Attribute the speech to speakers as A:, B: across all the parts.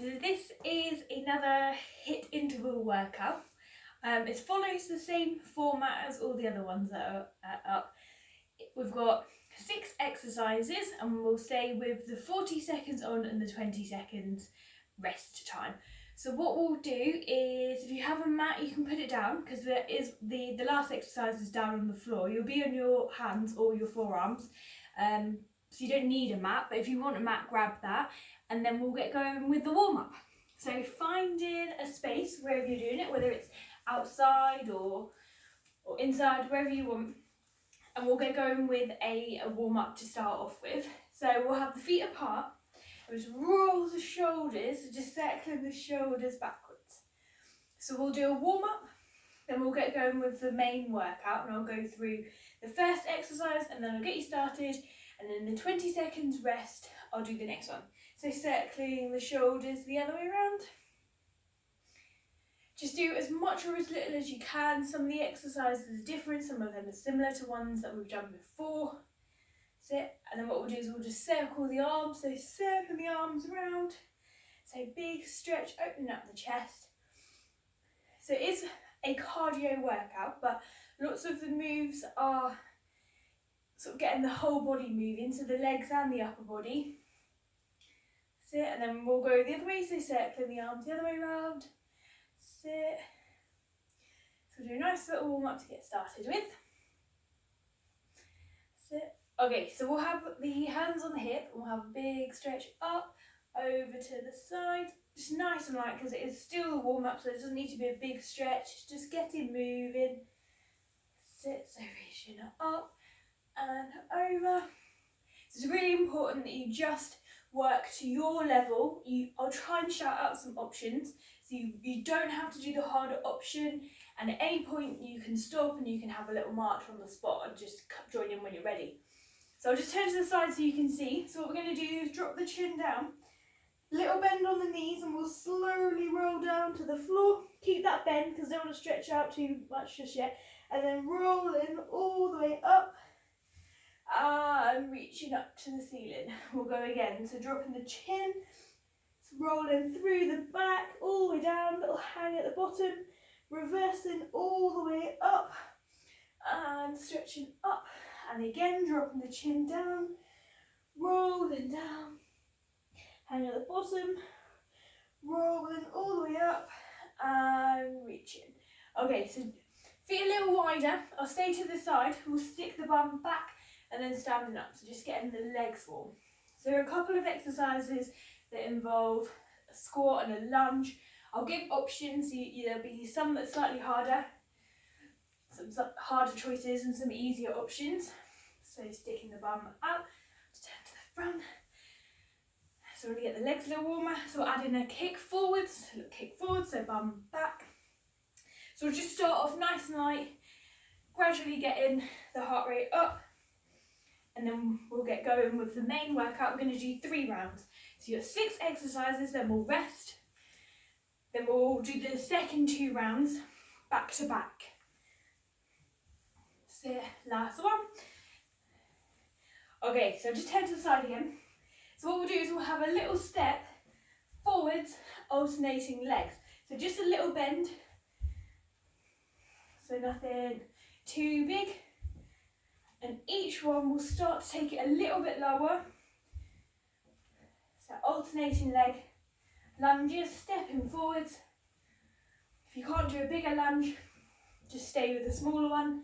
A: so this is another HIIT interval workout. It follows the same format as all the other ones that are up. We've got 6 exercises and we'll stay with the 40 seconds on and the 20 seconds rest time. So what we'll do is, if you have a mat, you can put it down, because there is the last exercise is down on the floor. You'll be on your hands or your forearms, so you don't need a mat, but if you want a mat, grab that, and then we'll get going with the warm-up. So finding a space wherever you're doing it, whether it's outside or inside, wherever you want, and we'll get going with a warm-up to start off with. So we'll have the feet apart, and just roll the shoulders, just circling the shoulders backwards. So we'll do a warm-up, then we'll get going with the main workout, and I'll go through the first exercise and then I'll get you started, and then the 20 seconds rest, I'll do the next one. So circling the shoulders the other way around. Just do as much or as little as you can. Some of the exercises are different, some of them are similar to ones that we've done before. Sit, and then what we'll do is we'll just circle the arms, so circle the arms around. So big stretch, open up the chest. So it is a cardio workout, but lots of the moves are sort of getting the whole body moving, so the legs and the upper body. Sit, and then we'll go the other way, so circling the arms the other way around. Sit. So we'll do a nice little warm up to get started with. Sit. Okay, so we'll have the hands on the hip, and we'll have a big stretch up, over to the side. Just nice and light, because it is still a warm up, so it doesn't need to be a big stretch. Just getting moving. Sit, so reaching up and over. So it's really important that you just work to your level. I'll try and shout out some options, so you don't have to do the harder option, and at any point you can stop and you can have a little march on the spot and just join in when you're ready. So I'll just turn to the side so you can see. So what we're going to do is drop the chin down, little bend on the knees, and we'll slowly roll down to the floor. Keep that bend because I don't want to stretch out too much just yet, and then rolling all the way up and reaching up to the ceiling. We'll go again, so dropping the chin, rolling through the back, all the way down, little hang at the bottom, reversing all the way up and stretching up, and again dropping the chin down, rolling down, hang at the bottom, rolling all the way up and reaching. Okay, so feet a little wider, I'll stay to the side, we'll stick the bum back and then standing up, so just getting the legs warm. So there are a couple of exercises that involve a squat and a lunge. I'll give options, there'll be some that's slightly harder, some harder choices and some easier options. So sticking the bum out, just turn to the front. So we're going to get the legs a little warmer, so we'll add in a kick forwards, a little kick forward, so bum back. So we'll just start off nice and light, gradually getting the heart rate up, and then we'll get going with the main workout. We're going to do 3 rounds. So you've got 6 exercises, then we'll rest. Then we'll do the second 2 rounds back to back. So last one. Okay, so just turn to the side again. So what we'll do is we'll have a little step forwards, alternating legs. So just a little bend. So nothing too big. And each one will start to take it a little bit lower. So alternating leg lunges, stepping forwards. If you can't do a bigger lunge, just stay with the smaller one,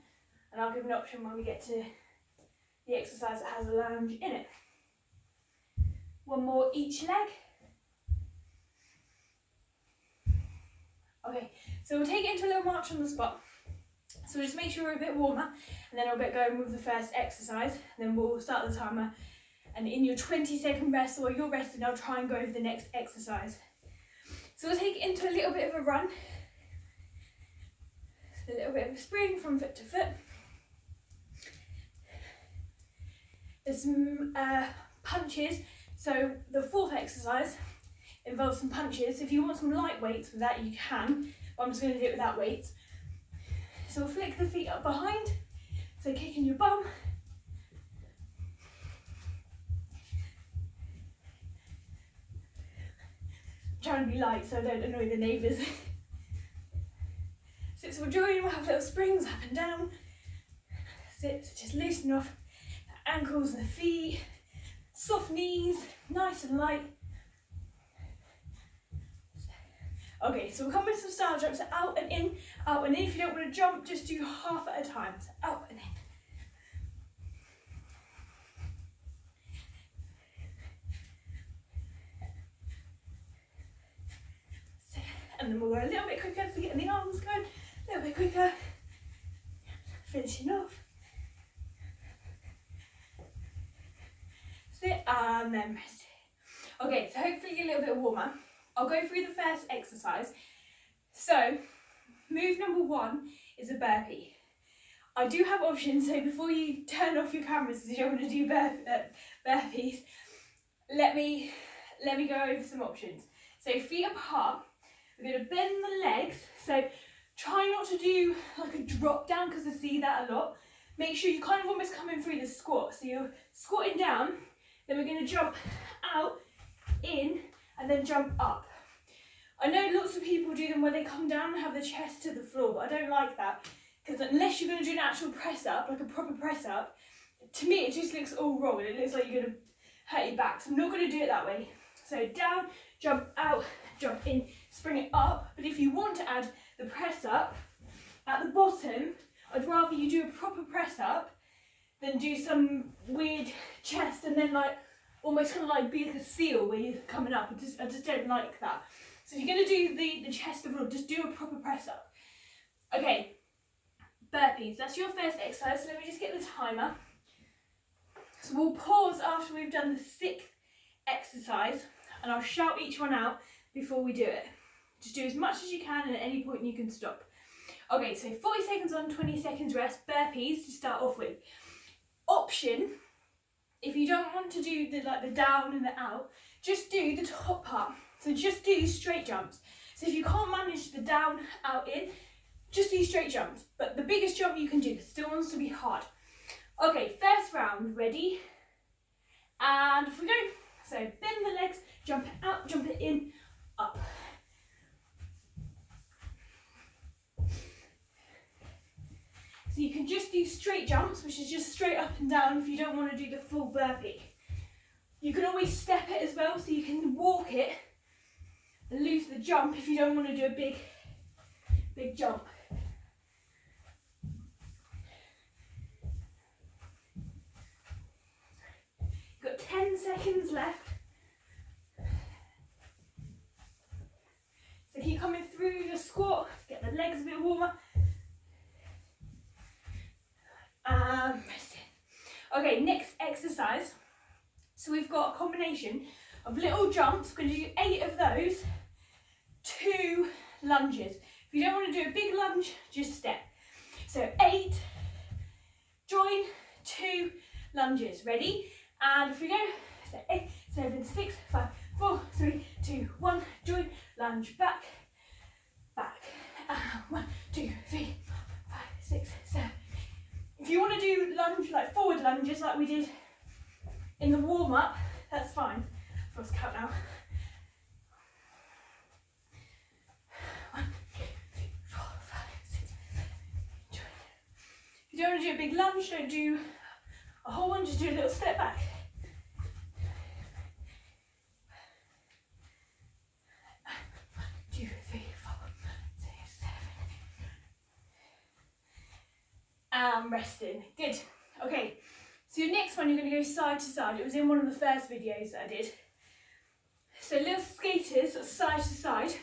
A: and I'll give an option when we get to the exercise that has a lunge in it. One more each leg. Okay, so we'll take it into a little march on the spot. So just make sure we're a bit warmer, and then I'll get going with the first exercise, and then we'll start the timer, and in your 20-second rest or you're resting, I'll try and go over the next exercise. So we'll take it into a little bit of a run, so a little bit of a spring from foot to foot. There's some punches, so the 4th exercise involves some punches. If you want some light weights with that, you can, but I'm just going to do it without weights. So we'll flick the feet up behind, so kicking your bum. trying to be light so I don't annoy the neighbours. So we'll join, we'll have little springs up and down. So just loosen off the ankles and the feet, soft knees, nice and light. Okay, so we'll come with some style jumps, so out and in, out and in. If you don't want to jump, just do half at a time, so out and in. And then we'll go a little bit quicker, so getting the arms going, a little bit quicker, finishing off. Sit and then rest. Okay, so hopefully you're a little bit warmer. I'll go through the first exercise. So, move number 1 is a burpee. I do have options, so before you turn off your cameras if you don't want to do burpees, let me go over some options. So feet apart, we're going to bend the legs, so try not to do like a drop down because I see that a lot. Make sure you're kind of almost coming through the squat, so you're squatting down, then we're going to jump out, in, and then jump up. I know lots of people do them where they come down and have the chest to the floor, but I don't like that because unless you're going to do an actual press up, like a proper press up, to me it just looks all wrong and it looks like you're going to hurt your back, so I'm not going to do it that way. So down, jump out, jump in, spring it up, but if you want to add the press up at the bottom, I'd rather you do a proper press up than do some weird chest and then like almost kind of like be like a seal where you're coming up. I just don't like that. So if you're going to do the chest of just do a proper press up. Okay, burpees, that's your first exercise. So let me just get the timer. So we'll pause after we've done the 6th exercise and I'll shout each one out before we do it. Just do as much as you can and at any point you can stop. Okay, so 40 seconds on, 20 seconds rest, burpees to start off with. Option, if you don't want to do the down and the out, just do the top part. So just do straight jumps. So if you can't manage the down, out, in, just do straight jumps. But the biggest jump you can do still wants to be hard. Okay, first round, ready? And off we go. So bend the legs, jump it out, jump it in, up. So you can just do straight jumps, which is just straight up and down if you don't want to do the full burpee. You can always step it as well, so you can walk it and lose the jump if you don't want to do a big jump. You've got 10 seconds left. So keep coming through your squat, get the legs a bit warmer. Rest it. Okay, next exercise. So we've got a combination of little jumps. We're going to do 8 of those, 2 lunges. If you don't want to do a big lunge, just step. So 8, join, 2 lunges. Ready? And off we go. So 8, 7, 6, 5, 4, 3, 2, 1. Join, lunge, back, back. 1, 2, 3, 4, 5, 6, 7. If you want to do lunge, like forward lunges like we did in the warm-up, that's fine. Let's count now. 1, 2, 3, 4, 5, 6, 7, 8, 9. If you don't want to do a big lunge, don't do a whole one, just do a little step back. 1, 2, 3, 4, 5, 6, 7. And resting. Good. Okay. So your next one, you're going to go side to side. It was in one of the first videos that I did. So little skaters, side to side.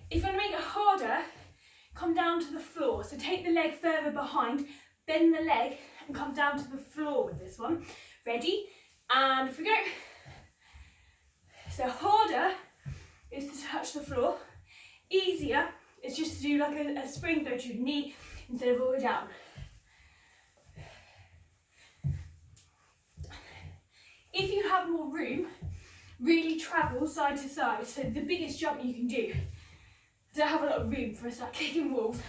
A: If you want to make it harder, come down to the floor. So take the leg further behind, bend the leg and come down to the floor with this one. Ready? And off we go. So harder is to touch the floor. Easier is just to do like a spring, go to your knee instead of all the way down. If you have more room, really travel side to side. So the biggest jump you can do. I don't have a lot of room for us to start kicking walls.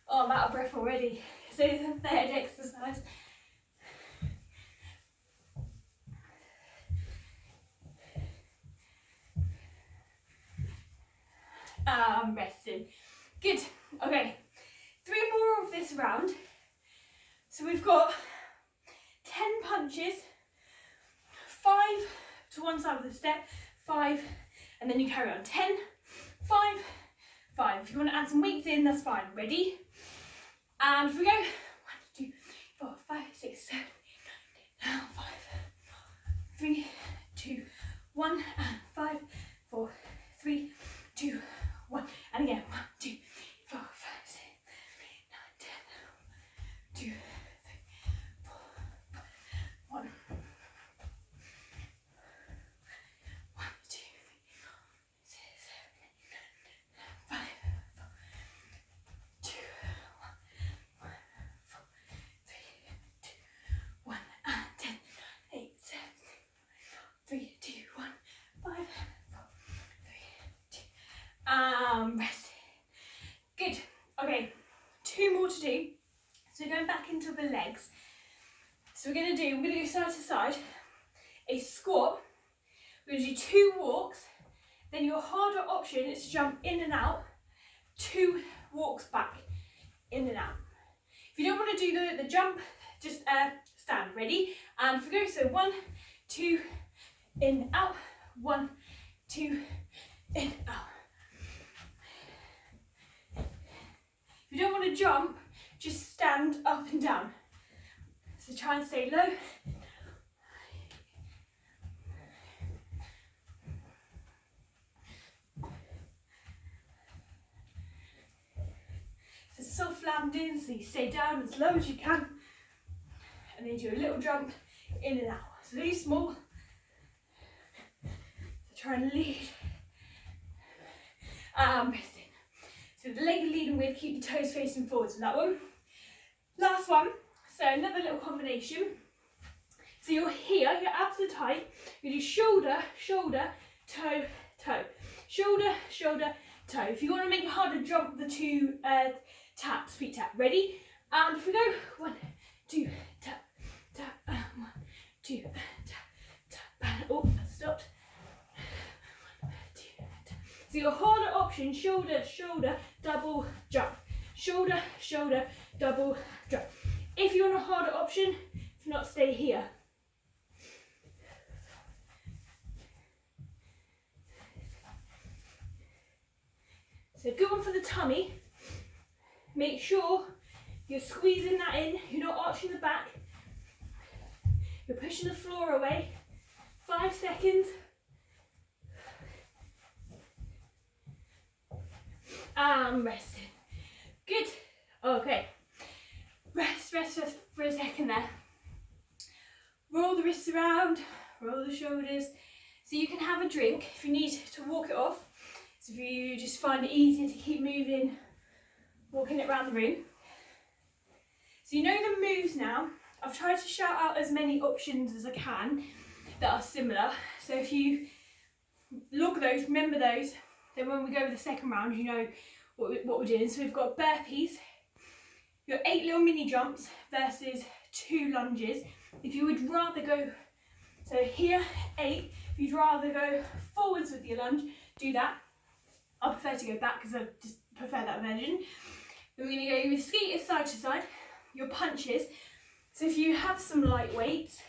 A: Oh, I'm out of breath already. So the third exercise. resting. Good. Okay, 3 more of this round. So we've got 10 punches, 5 to one side of the step, 5, and then you carry on. 10, 5, 5. If you want to add some weights in, that's fine. Ready? And if we go 1, 2, 4, 5, 6, 7, 8, 9, 5, 3, 2, 1, and 5, 4, 3, 2, 1, and again 1, 2, 4, 5, 6, 7, 8, 9, 10, 2, 3, 4, 5, 1, 1, 2, 3, 4, 6, 7, 8, 9, 5, 4, 2, 1, 4, 3, 2, 1, and 10, 8, 7, 3, 2, 1, 5, 4, 3, 2, rest. Good. Okay, 2 more to do. So we're going back into the legs. So we're going to go side to side, a squat. We're going to do 2 walks. Then your harder option is to jump in and out, 2 walks back, in and out. If you don't want to do the jump, just stand. Ready? And if we go, so 1, 2, in, out, 1, 2, in, out. If you don't want to jump, just stand up and down. So try and stay low. So soft landing, so you stay down as low as you can. And then do a little jump in and out. So these small. So try and lead. Resting. So the leg you're leading with, keep your toes facing forwards with that one. Last one. So another little combination. So you're here, your abs are tight. You do shoulder, shoulder, toe, toe. Shoulder, shoulder, toe. If you want to make it harder, jump the 2 taps, feet tap. Ready? And if we go 1, 2, tap, tap, 1, 2, tap, tap, oh, that stopped. 1, 2, tap. So your harder option, shoulder, shoulder, double jump. Shoulder, shoulder, double jump. If you want a harder option, if not, stay here. So good one for the tummy. Make sure you're squeezing that in, you're not arching the back. You're pushing the floor away. 5 seconds. And resting. Good. Okay. Rest for a second there. Roll the wrists around, roll the shoulders. So you can have a drink if you need to walk it off. So if you just find it easier to keep moving, walking it around the room. So you know the moves now. I've tried to shout out as many options as I can that are similar. So if you log those, remember those, then when we go with the second round, you know what we're doing. So we've got burpees, your 8 little mini jumps versus 2 lunges. If you would rather go, so here, 8, if you'd rather go forwards with your lunge, do that. I prefer to go back because I just prefer that version. Then we're going to go with skaters side to side, your punches. So if you have some light weights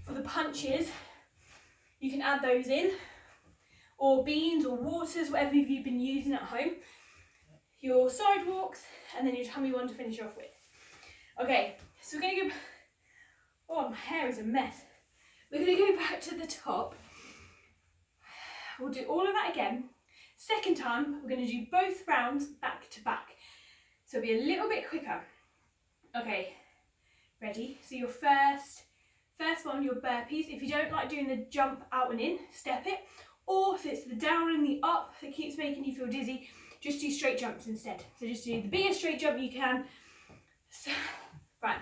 A: for the punches, you can add those in, or beans or waters, whatever you've been using at home. Your side walks, and then your tummy one to finish off with. Okay, so we're going to go, oh, my hair is a mess. We're going to go back to the top. We'll do all of that again. Second time, we're going to do both rounds back to back. So it'll be a little bit quicker. Okay, ready? So your first one, your burpees. If you don't like doing the jump out and in, step it. Or if it's the down and the up that keeps making you feel dizzy, just do straight jumps instead. So just do the biggest straight jump you can. So, right,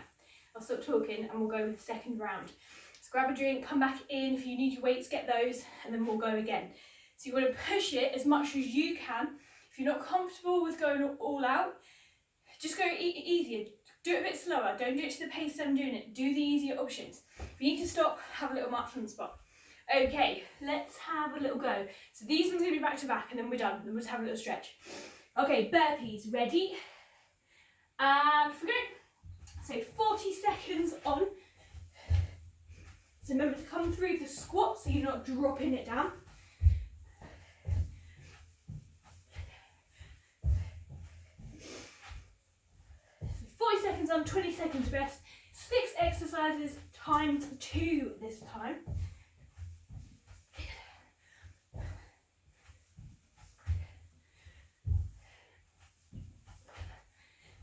A: I'll stop talking and we'll go with the second round. So grab a drink, come back in. If you need your weights, get those, and then we'll go again. So you want to push it as much as you can. If you're not comfortable with going all out, just go easier. Do it a bit slower. Don't do it to the pace I'm doing it. Do the easier options. If you need to stop, have a little march on the spot. Okay, let's have a little go. So these ones are going to be back to back and then we're done. Then we'll just have a little stretch. Okay, burpees, ready? And for go. So 40 seconds on. So remember to come through the squat so you're not dropping it down. So 40 seconds on, 20 seconds rest. 6 exercises times 2 this time.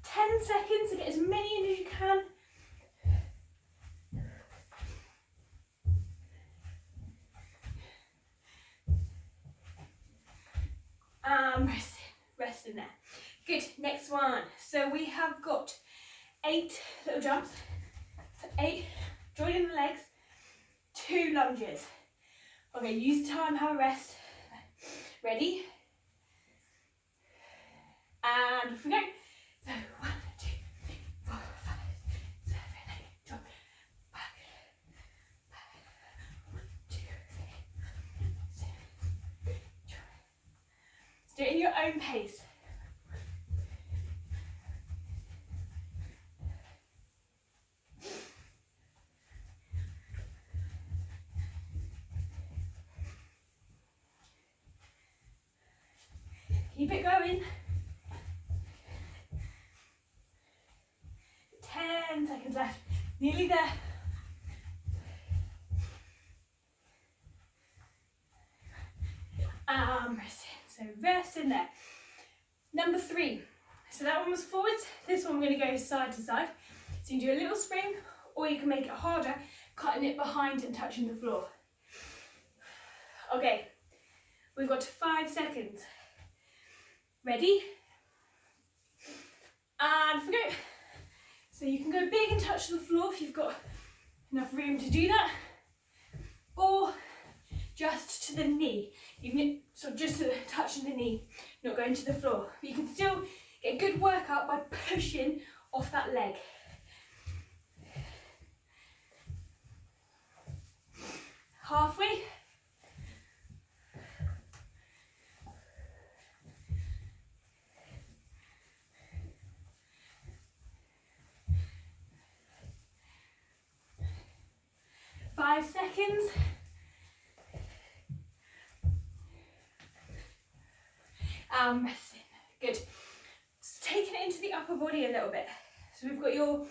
A: 10 seconds to get as many in as you can. Rest in there. Good, next one. So we have got 8 little jumps. So 8, joining the legs, 2 lunges. Okay, use the time, have a rest. Ready? And off we go. So 1, 2, 3, 4, 5, 7, 8, jump, back, 1, 2, 3, 6, jump. So do it in your own pace. Keep it going. 10 seconds left. Nearly there. Rest in. So rest in there. Number 3. So that one was forwards. This one we're going to go side to side. So you can do a little spring, or you can make it harder, cutting it behind and touching the floor. Okay, we've got 5 seconds. Ready? And forgo. So you can go big and touch the floor if you've got enough room to do that, or just to the knee. You can just to touching the knee, not going to the floor. But you can still get a good workout by pushing off that leg. Halfway. Five seconds. Resting. Good. Just taking it into the upper body a little bit. So we've got your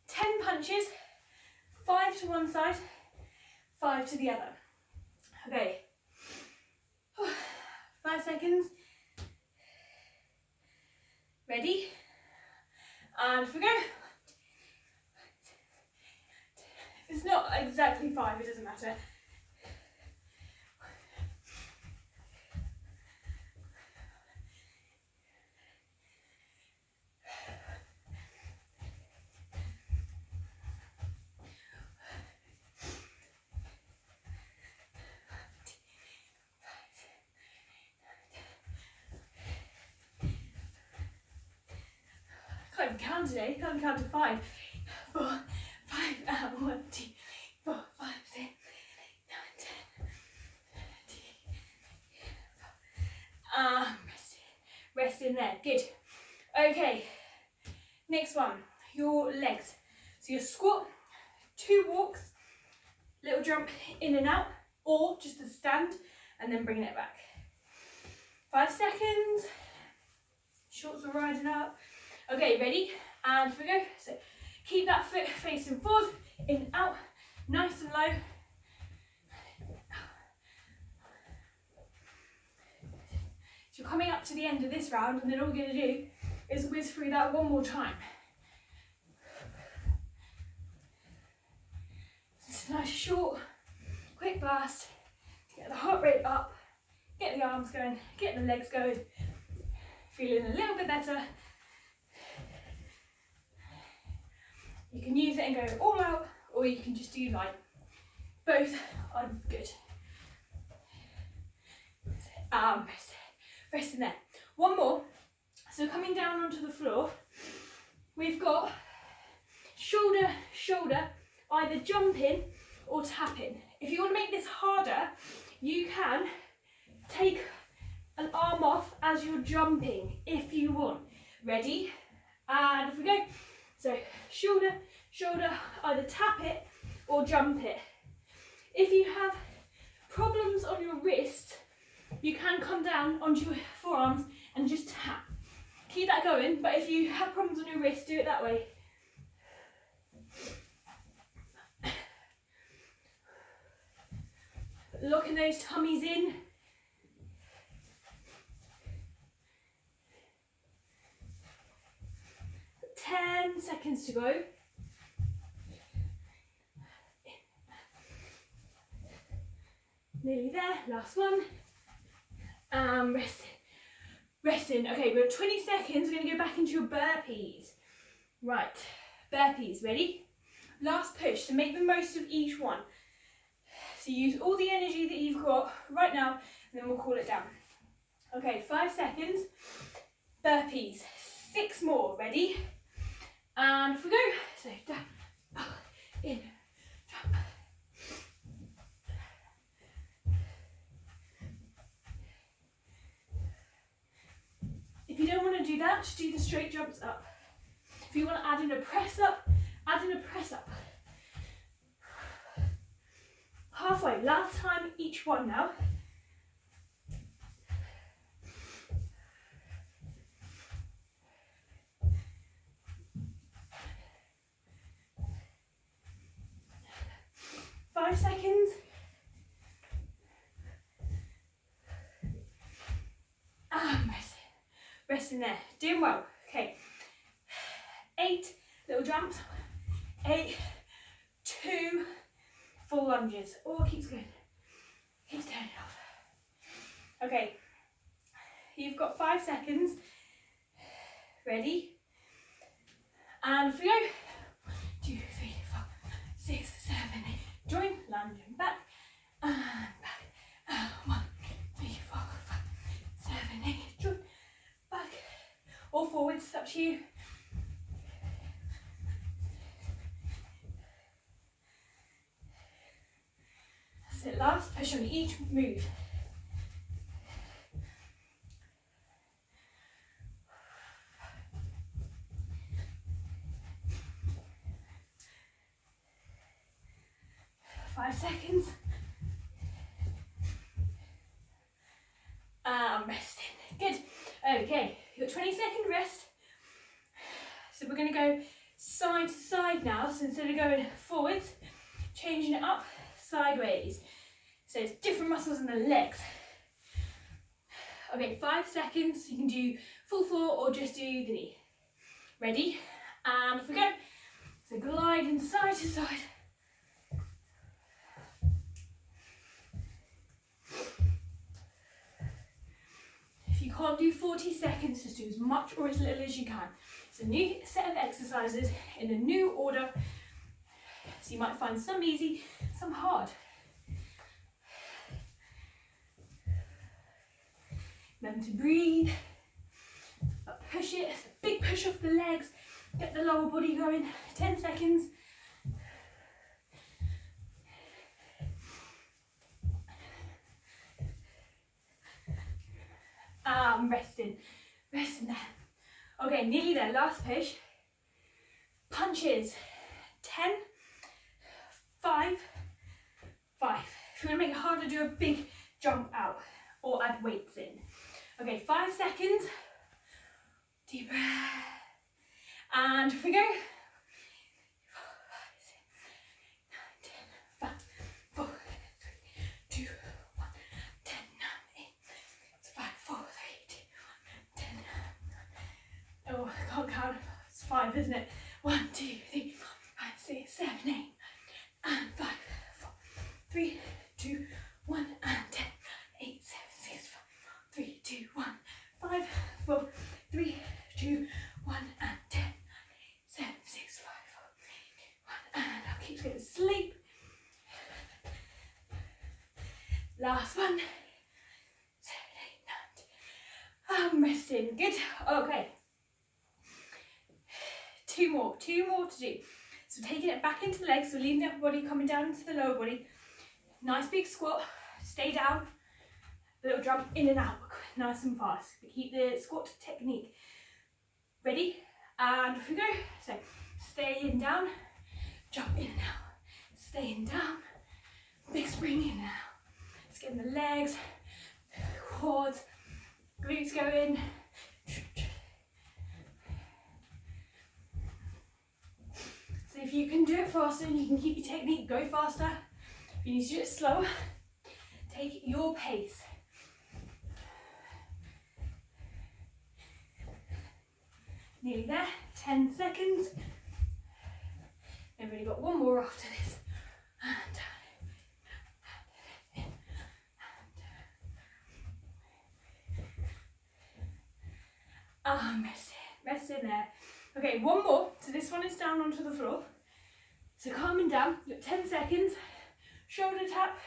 A: 10 punches, 5 to one side, 5 to the other. Okay. 5 seconds. Ready? And if we go. If it's not exactly 5, it doesn't matter. Can't count today, can't count to 5. 4, 5, 1, 2, 4, 5, 6, 7, 8, 9, 10. Rest in there, good. Okay, next one, your legs. So your squat, 2 walks, little jump in and out, or just a stand and then bringing it back. 5 seconds, shorts are riding up. Okay, ready? And we go. So keep that foot facing forward, in and out, nice and low. So you're coming up to the end of this round, and then all we're going to do is whiz through that one more time. It's a nice short, quick blast to get the heart rate up, get the arms going, get the legs going, feeling a little bit better. You can use it and go all out, or you can just do light. Both are good. Rest in there. One more. So coming down onto the floor, we've got shoulder, shoulder, either jumping or tapping. If you want to make this harder, you can take an arm off as you're jumping if you want. Ready? And off we go. So shoulder, shoulder, either tap it or jump it. If you have problems on your wrist, you can come down onto your forearms and just tap. Keep that going, but if you have problems on your wrist, do it that way. Locking those tummies in. Ten seconds to go. Nearly there, last one. Resting. Resting. Okay, we're at 20 seconds. We're going to go back into your burpees. Right, burpees, ready? Last push to make the most of each one. So use all the energy that you've got right now, and then we'll cool it down. Okay, 5 seconds. Burpees. 6 more, ready? And off we go. So down, up, in, jump. If you don't want to do that, just do the straight jumps up. If you want to add in a press up, add in a press up. Halfway, last time each one now. Five seconds. Resting there, doing well. Okay, 8 little jumps, 8, 2 full lunges. Oh, keeps going, keeps turning off. Okay, you've got 5 seconds. Ready? And off we go. 1, 2, 3, 4, 6, 7, 8. Join, lunging back and back. 1, 2, 3, 4, 5, 7, 8. Join. Back or forwards, it's up to you. That's it, last push on each move. Five seconds. Resting. Good. Okay, you've got 20-second rest. So we're going to go side to side now. So instead of going forwards, changing it up sideways. So it's different muscles in the legs. Okay, 5 seconds. You can do full floor or just do the knee. Ready? And off we go. So gliding side to side. If you can't do 40 seconds, just do as much or as little as you can. It's a new set of exercises in a new order. So you might find some easy, some hard. Remember to breathe. But push it. It's a big push off the legs. Get the lower body going. 10 seconds. Resting. Resting there. Okay, nearly there. Last push. Punches. 10, 5, 5. If you want to make it harder, do a big jump out or add weights in. Okay, 5 seconds. Deep breath. And here we go. 5, 4, 3, 2, 1, 10, 9, 8, 5, 4, 3, 2, 1, 10. Oh, I can't count. It's 5, isn't it? 1, 2, 3, 4, 5, 6, 7, 8, and 5, 4, 3, 2, 1, and 10. 8, 7, 6, 5, 3, 2, 1, 5, 4, 3, 2, 1, and 10. 7, 6, 5, 4, 3, 2, 1, and I'll keep going to sleep. Last one. 7, 8, 9, 10. I'm resting. Good. Okay. Two more to do. So taking it back into the legs, so leaving the upper body, coming down into the lower body. Nice big squat, stay down, a little jump in and out, nice and fast. But keep the squat technique. Ready? And off we go. So staying down, jump in and out, staying down, big spring in and out. Let's get in the legs, quads, glutes going. So if you can do it faster and you can keep your technique, go faster. If you need to do it slower, take your pace. Nearly there, 10 seconds. I've only got one more after this. Rest in there. Okay, one more. So this one is down onto the floor. So calming down, you've got 10 seconds. Shoulder tap,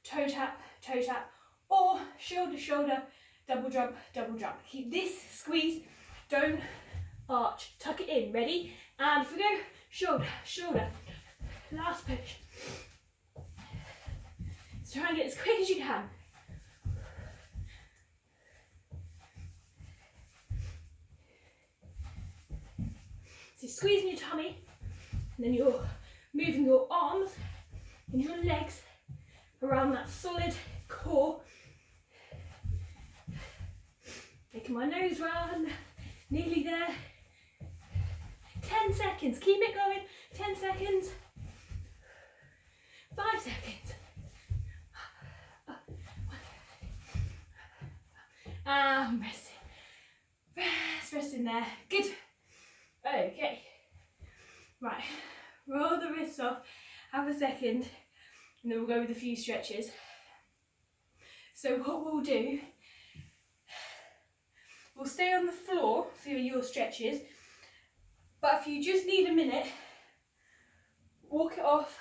A: toe tap, or shoulder, shoulder, double jump, double jump. Keep this squeeze, don't arch, tuck it in, ready? And if we go, shoulder, shoulder, last push. So try and get as quick as you can. So squeezing your tummy, and then you're moving your arms and your legs around that solid core. Making my nose round, nearly there. 10 seconds, keep it going, 10 seconds. 5 seconds. And rest in there, good. Okay, right, roll the wrists off, have a second, and then we'll go with a few stretches. So what we'll do, we'll stay on the floor for your stretches, but if you just need a minute, walk it off.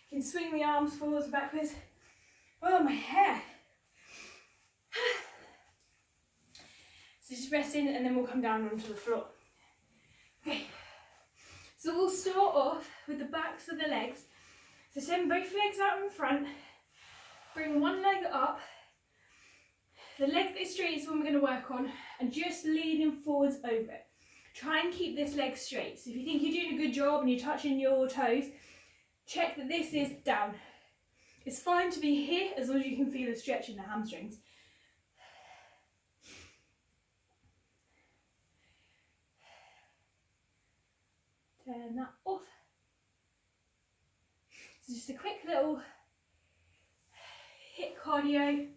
A: You can swing the arms forwards and backwards. Oh, my hair. So just rest in and then we'll come down onto the floor. Okay, so we'll start off with the backs of the legs. So send both legs out in front, bring one leg up. The leg that is straight is the one we're going to work on, and just leaning forwards over it. Try and keep this leg straight. So if you think you're doing a good job and you're touching your toes, check that this is down. It's fine to be here as long as you can feel a stretch in the hamstrings. Turn that off. So just a quick little HIIT cardio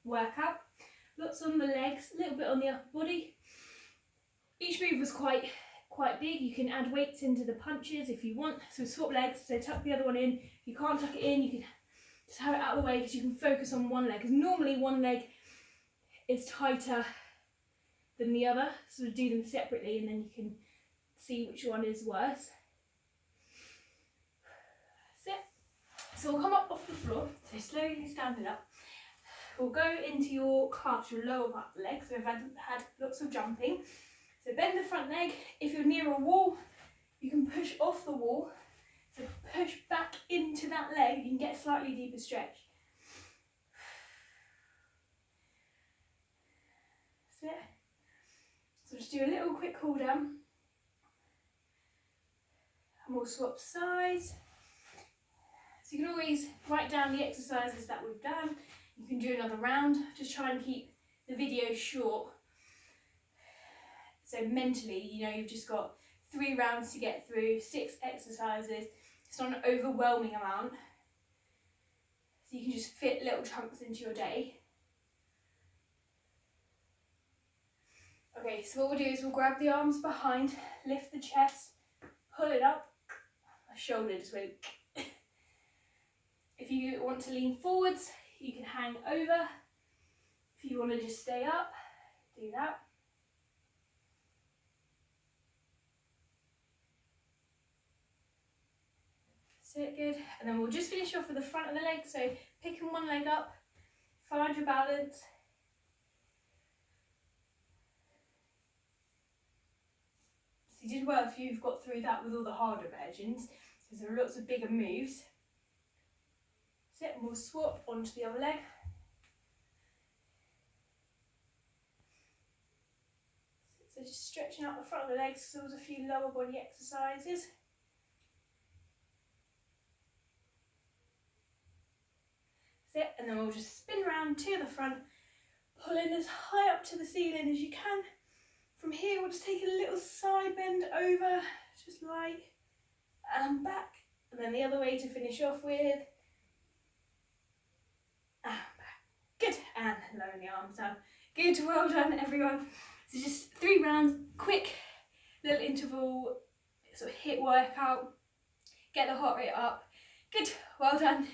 A: workout. Lots on the legs, a little bit on the upper body. Each move was quite big. You can add weights into the punches if you want. So swap legs, so tuck the other one in. If you can't tuck it in, you can just have it out of the way because you can focus on one leg. Because normally one leg is tighter than the other. So do them separately and then you can see which one is worse. That's it. So we'll come up off the floor, so slowly standing up. We'll go into your calves, your lower part of the leg. So we've had lots of jumping. So bend the front leg. If you're near a wall, you can push off the wall. So push back into that leg, you can get a slightly deeper stretch. That's it. So just do a little quick cool down. And we'll swap sides. So you can always write down the exercises that we've done. You can do another round. Just try and keep the video short. So mentally, you know, you've just got 3 rounds to get through, 6 exercises. It's not an overwhelming amount. So you can just fit little chunks into your day. Okay, so what we'll do is we'll grab the arms behind, lift the chest, pull it up, my shoulder just went. If you want to lean forwards, you can hang over. If you want to just stay up, do that. That's it, good. And then we'll just finish off with the front of the leg. So picking one leg up, find your balance. So you did well if you've got through that with all the harder versions, because there are lots of bigger moves. Sit, and we'll swap onto the other leg. So just stretching out the front of the legs, so there's a few lower body exercises. Sit, and then we'll just spin around to the front, pulling as high up to the ceiling as you can. From here, we'll just take a little side bend over, just like, and back. And then the other way to finish off with, and back. Good, and lowering the arms down. Good, well done everyone. So just 3 rounds, quick little interval, sort of HIIT workout. Get the heart rate up. Good, well done.